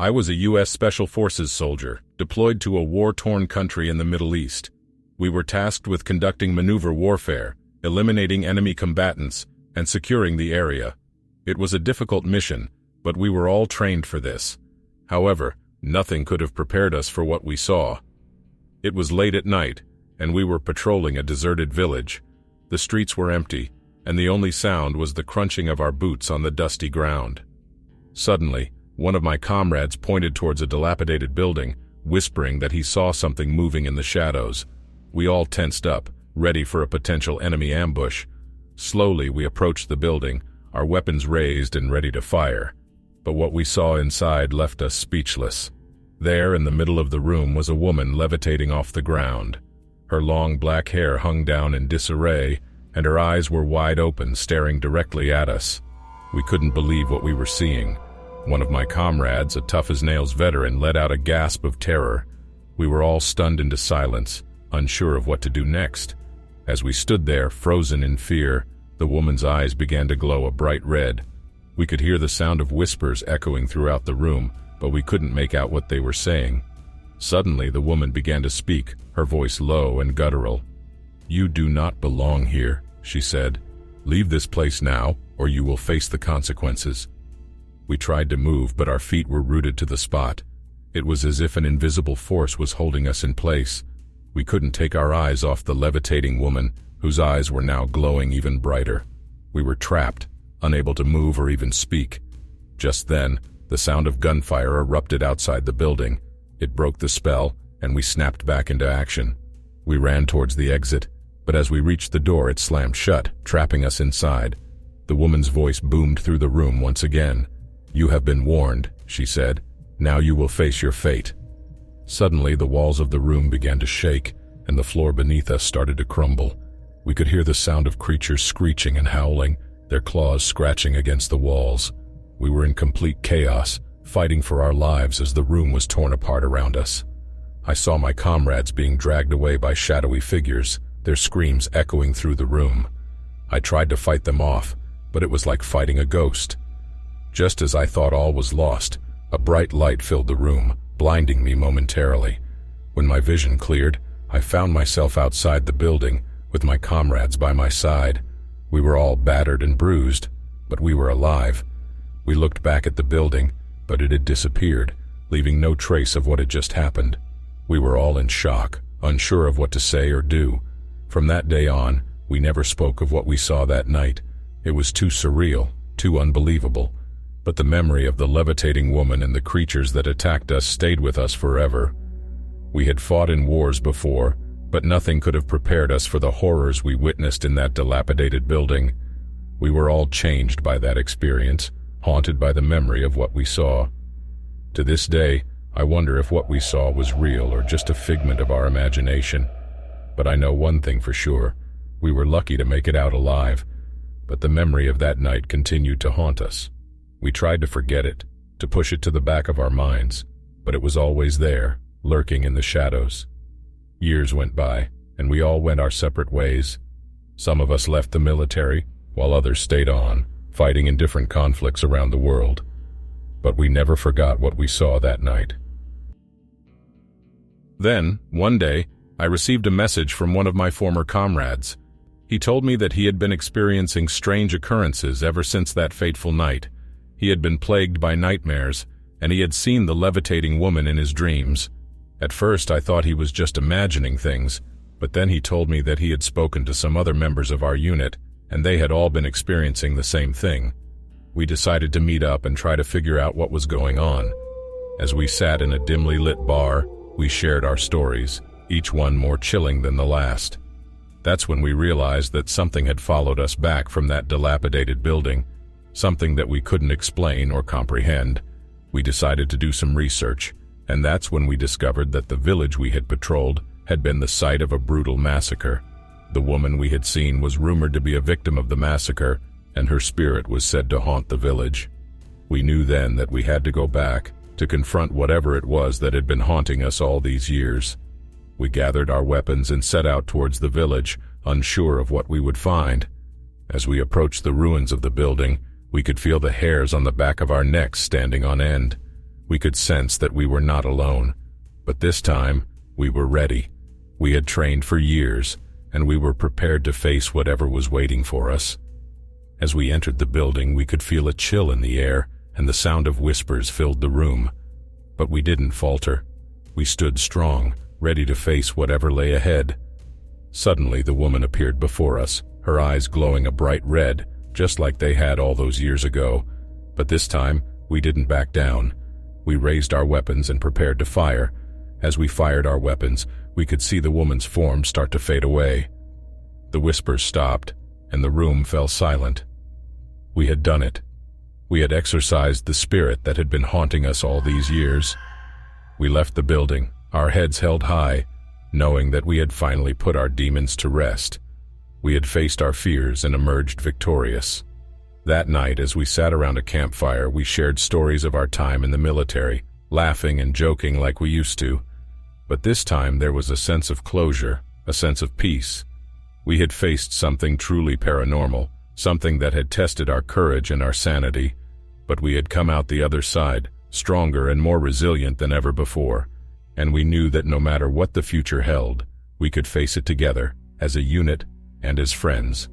I was a U.S. Special Forces soldier, deployed to a war-torn country in the Middle East. We were tasked with conducting maneuver warfare, eliminating enemy combatants, and securing the area. It was a difficult mission, but we were all trained for this. However, nothing could have prepared us for what we saw. It was late at night, and we were patrolling a deserted village. The streets were empty, and the only sound was the crunching of our boots on the dusty ground. Suddenly, one of my comrades pointed towards a dilapidated building, whispering that he saw something moving in the shadows. We all tensed up, ready for a potential enemy ambush. Slowly, we approached the building, our weapons raised and ready to fire. But what we saw inside left us speechless. There, in the middle of the room, was a woman levitating off the ground. Her long black hair hung down in disarray, and her eyes were wide open, staring directly at us. We couldn't believe what we were seeing. One of my comrades, a tough-as-nails veteran, let out a gasp of terror. We were all stunned into silence, unsure of what to do next. As we stood there, frozen in fear, the woman's eyes began to glow a bright red. We could hear the sound of whispers echoing throughout the room, but we couldn't make out what they were saying. Suddenly, the woman began to speak, her voice low and guttural. "You do not belong here," she said. "Leave this place now, or you will face the consequences." We tried to move, but our feet were rooted to the spot. It was as if an invisible force was holding us in place. We couldn't take our eyes off the levitating woman, whose eyes were now glowing even brighter. We were trapped, unable to move or even speak. Just then, the sound of gunfire erupted outside the building. It broke the spell, and we snapped back into action. We ran towards the exit, but as we reached the door, it slammed shut, trapping us inside. The woman's voice boomed through the room once again. "You have been warned," she said. "Now you will face your fate." Suddenly, the walls of the room began to shake, and the floor beneath us started to crumble. We could hear the sound of creatures screeching and howling, their claws scratching against the walls. We were in complete chaos, fighting for our lives as the room was torn apart around us. I saw my comrades being dragged away by shadowy figures, their screams echoing through the room. I tried to fight them off, but it was like fighting a ghost. Just as I thought all was lost, a bright light filled the room, blinding me momentarily. When my vision cleared, I found myself outside the building, with my comrades by my side. We were all battered and bruised, but we were alive. We looked back at the building, but it had disappeared, leaving no trace of what had just happened. We were all in shock, unsure of what to say or do. From that day on, we never spoke of what we saw that night. It was too surreal, too unbelievable. But the memory of the levitating woman and the creatures that attacked us stayed with us forever. We had fought in wars before, but nothing could have prepared us for the horrors we witnessed in that dilapidated building. We were all changed by that experience, haunted by the memory of what we saw. To this day, I wonder if what we saw was real or just a figment of our imagination. But I know one thing for sure: we were lucky to make it out alive, but the memory of that night continued to haunt us. We tried to forget it, to push it to the back of our minds, but it was always there, lurking in the shadows. Years went by, and we all went our separate ways. Some of us left the military, while others stayed on, fighting in different conflicts around the world. But we never forgot what we saw that night. Then, one day, I received a message from one of my former comrades. He told me that he had been experiencing strange occurrences ever since that fateful night. He had been plagued by nightmares, and he had seen the levitating woman in his dreams. At first, I thought he was just imagining things, but then he told me that he had spoken to some other members of our unit, and they had all been experiencing the same thing. We decided to meet up and try to figure out what was going on. As we sat in a dimly lit bar, we shared our stories, each one more chilling than the last. That's when we realized that something had followed us back from that dilapidated building, something that we couldn't explain or comprehend. We decided to do some research, and that's when we discovered that the village we had patrolled had been the site of a brutal massacre. The woman we had seen was rumored to be a victim of the massacre, and her spirit was said to haunt the village. We knew then that we had to go back to confront whatever it was that had been haunting us all these years. We gathered our weapons and set out towards the village, unsure of what we would find. As we approached the ruins of the building, we could feel the hairs on the back of our necks standing on end. We could sense that we were not alone, but this time, we were ready. We had trained for years, and we were prepared to face whatever was waiting for us. As we entered the building, we could feel a chill in the air, and the sound of whispers filled the room. But we didn't falter. We stood strong, ready to face whatever lay ahead. Suddenly, the woman appeared before us, her eyes glowing a bright red, just like they had all those years ago. But this time, we didn't back down. We raised our weapons and prepared to fire. As we fired our weapons, we could see the woman's form start to fade away. The whispers stopped, and the room fell silent. We had done it. We had exorcised the spirit that had been haunting us all these years. We left the building, our heads held high, knowing that we had finally put our demons to rest. We had faced our fears and emerged victorious. That night, as we sat around a campfire, we shared stories of our time in the military, laughing and joking like we used to. But this time there was a sense of closure, a sense of peace. We had faced something truly paranormal, something that had tested our courage and our sanity, but we had come out the other side, stronger and more resilient than ever before, and we knew that no matter what the future held, we could face it together, as a unit and as friends.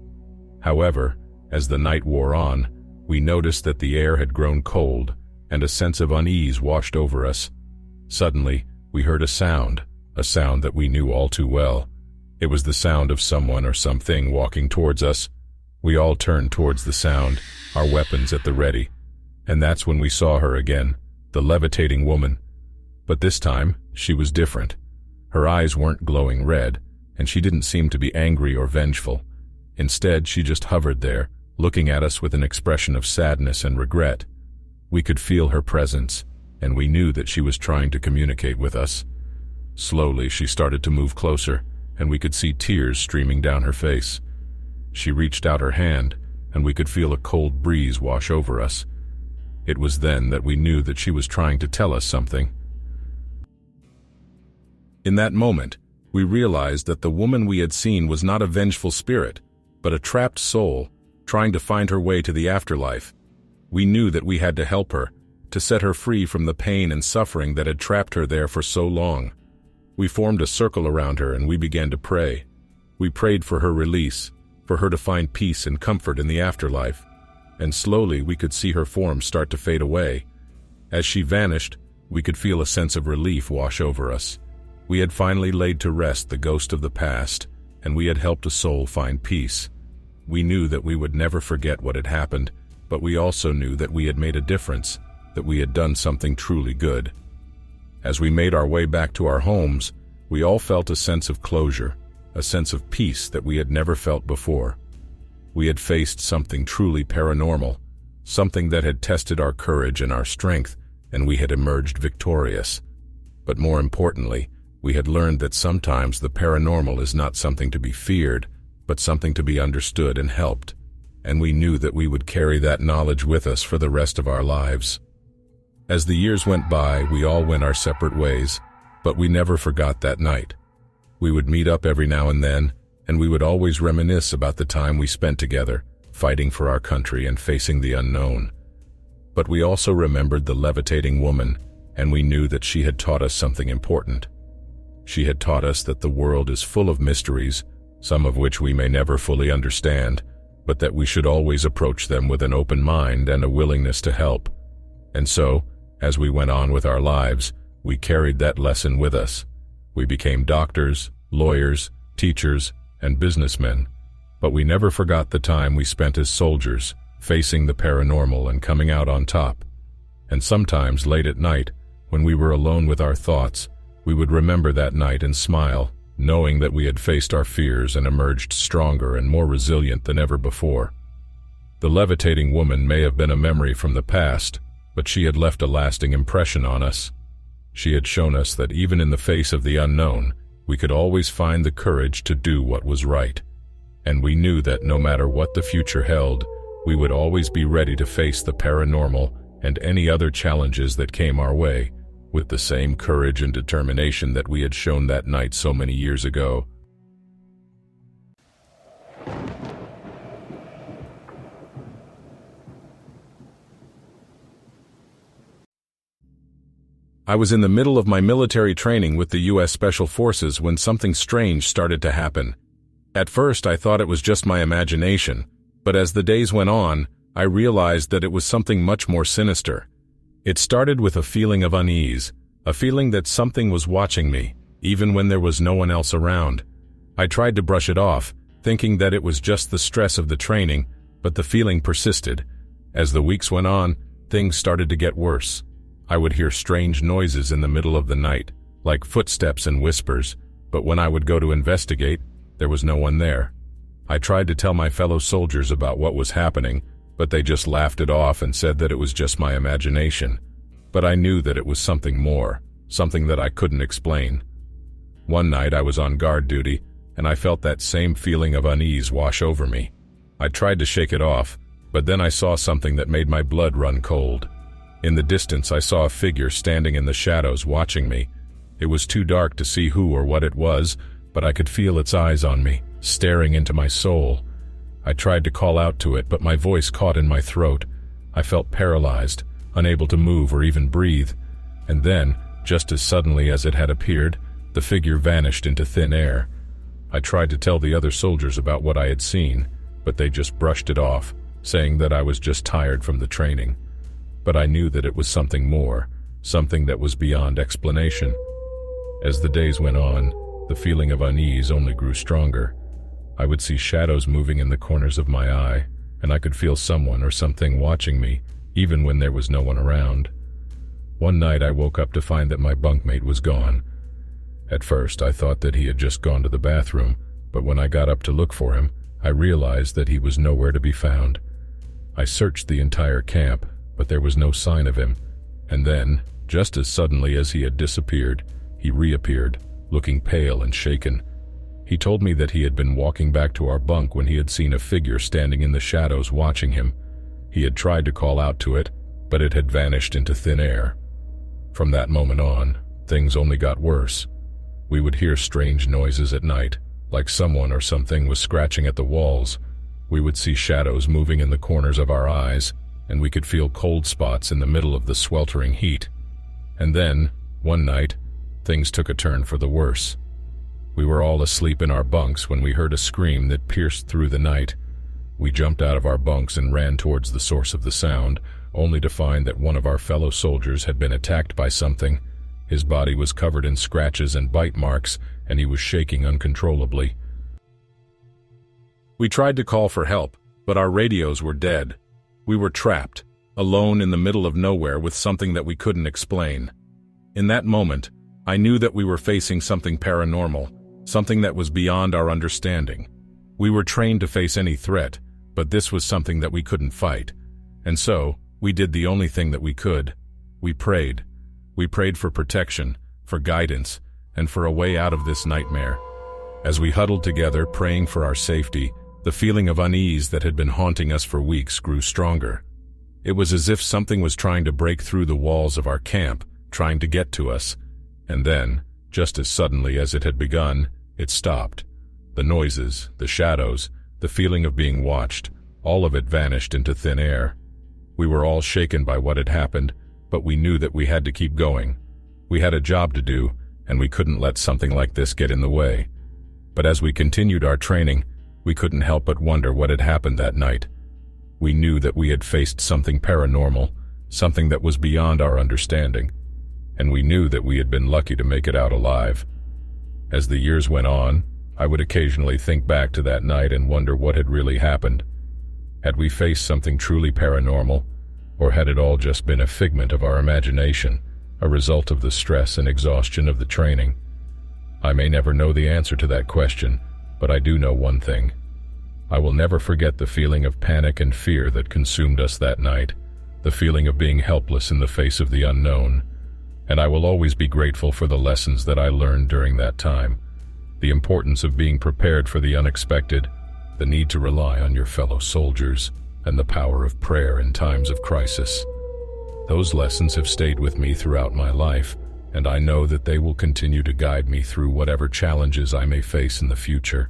However, as the night wore on, we noticed that the air had grown cold, and a sense of unease washed over us. Suddenly, we heard a sound that we knew all too well. It was the sound of someone or something walking towards us. We all turned towards the sound, our weapons at the ready. And that's when we saw her again, the levitating woman. But this time, she was different. Her eyes weren't glowing red, and she didn't seem to be angry or vengeful. Instead, she just hovered there, looking at us with an expression of sadness and regret. We could feel her presence, and we knew that she was trying to communicate with us. Slowly, she started to move closer, and we could see tears streaming down her face. She reached out her hand, and we could feel a cold breeze wash over us. It was then that we knew that she was trying to tell us something. In that moment, we realized that the woman we had seen was not a vengeful spirit, but a trapped soul, trying to find her way to the afterlife. We knew that we had to help her, to set her free from the pain and suffering that had trapped her there for so long. We formed a circle around her and we began to pray. We prayed for her release, for her to find peace and comfort in the afterlife. And slowly we could see her form start to fade away. As she vanished, we could feel a sense of relief wash over us. We had finally laid to rest the ghost of the past, and we had helped a soul find peace. We knew that we would never forget what had happened, but we also knew that we had made a difference, that we had done something truly good. As we made our way back to our homes, we all felt a sense of closure, a sense of peace that we had never felt before. We had faced something truly paranormal, something that had tested our courage and our strength, and we had emerged victorious. But more importantly, we had learned that sometimes the paranormal is not something to be feared, but something to be understood and helped. And we knew that we would carry that knowledge with us for the rest of our lives. As the years went by, we all went our separate ways, but we never forgot that night. We would meet up every now and then, and we would always reminisce about the time we spent together, fighting for our country and facing the unknown. But we also remembered the levitating woman, and we knew that she had taught us something important. She had taught us that the world is full of mysteries, some of which we may never fully understand, but that we should always approach them with an open mind and a willingness to help. And so, as we went on with our lives, we carried that lesson with us. We became doctors, lawyers, teachers, and businessmen, but we never forgot the time we spent as soldiers, facing the paranormal and coming out on top. And sometimes late at night, when we were alone with our thoughts, we would remember that night and smile, knowing that we had faced our fears and emerged stronger and more resilient than ever before. The levitating woman may have been a memory from the past, but she had left a lasting impression on us. She had shown us that even in the face of the unknown, we could always find the courage to do what was right. And we knew that no matter what the future held, we would always be ready to face the paranormal and any other challenges that came our way, with the same courage and determination that we had shown that night so many years ago. I was in the middle of my military training with the U.S. Special Forces when something strange started to happen. At first, I thought it was just my imagination, but as the days went on, I realized that it was something much more sinister. It started with a feeling of unease, a feeling that something was watching me, even when there was no one else around. I tried to brush it off, thinking that it was just the stress of the training, but the feeling persisted. As the weeks went on, things started to get worse. I would hear strange noises in the middle of the night, like footsteps and whispers, but when I would go to investigate, there was no one there. I tried to tell my fellow soldiers about what was happening, but they just laughed it off and said that it was just my imagination. But I knew that it was something more, something that I couldn't explain. One night I was on guard duty, and I felt that same feeling of unease wash over me. I tried to shake it off, but then I saw something that made my blood run cold. In the distance I saw a figure standing in the shadows watching me. It was too dark to see who or what it was, but I could feel its eyes on me, staring into my soul. I tried to call out to it, but my voice caught in my throat. I felt paralyzed, unable to move or even breathe. And then, just as suddenly as it had appeared, the figure vanished into thin air. I tried to tell the other soldiers about what I had seen, but they just brushed it off, saying that I was just tired from the training. But I knew that it was something more, something that was beyond explanation. As the days went on, the feeling of unease only grew stronger. I would see shadows moving in the corners of my eye, and I could feel someone or something watching me, even when there was no one around. One night I woke up to find that my bunkmate was gone. At first I thought that he had just gone to the bathroom, but when I got up to look for him, I realized that he was nowhere to be found. I searched the entire camp, but there was no sign of him. And then, just as suddenly as he had disappeared, he reappeared, looking pale and shaken. He told me that he had been walking back to our bunk when he had seen a figure standing in the shadows watching him. He had tried to call out to it, but it had vanished into thin air. From that moment on, things only got worse. We would hear strange noises at night, like someone or something was scratching at the walls. We would see shadows moving in the corners of our eyes, and we could feel cold spots in the middle of the sweltering heat. And then, one night, things took a turn for the worse. We were all asleep in our bunks when we heard a scream that pierced through the night. We jumped out of our bunks and ran towards the source of the sound, only to find that one of our fellow soldiers had been attacked by something. His body was covered in scratches and bite marks, and he was shaking uncontrollably. We tried to call for help, but our radios were dead. We were trapped, alone in the middle of nowhere with something that we couldn't explain. In that moment, I knew that we were facing something paranormal, something that was beyond our understanding. We were trained to face any threat, but this was something that we couldn't fight. And so, we did the only thing that we could. We prayed. We prayed for protection, for guidance, and for a way out of this nightmare. As we huddled together, praying for our safety, the feeling of unease that had been haunting us for weeks grew stronger. It was as if something was trying to break through the walls of our camp, trying to get to us. And then, just as suddenly as it had begun, it stopped. The noises, the shadows, the feeling of being watched, all of it vanished into thin air. We were all shaken by what had happened, but we knew that we had to keep going. We had a job to do, and we couldn't let something like this get in the way. But as we continued our training, we couldn't help but wonder what had happened that night. We knew that we had faced something paranormal, something that was beyond our understanding, and we knew that we had been lucky to make it out alive. As the years went on, I would occasionally think back to that night and wonder what had really happened. Had we faced something truly paranormal, or had it all just been a figment of our imagination, a result of the stress and exhaustion of the training? I may never know the answer to that question, but I do know one thing. I will never forget the feeling of panic and fear that consumed us that night, the feeling of being helpless in the face of the unknown. And I will always be grateful for the lessons that I learned during that time, the importance of being prepared for the unexpected, the need to rely on your fellow soldiers, and the power of prayer in times of crisis. Those lessons have stayed with me throughout my life, and I know that they will continue to guide me through whatever challenges I may face in the future.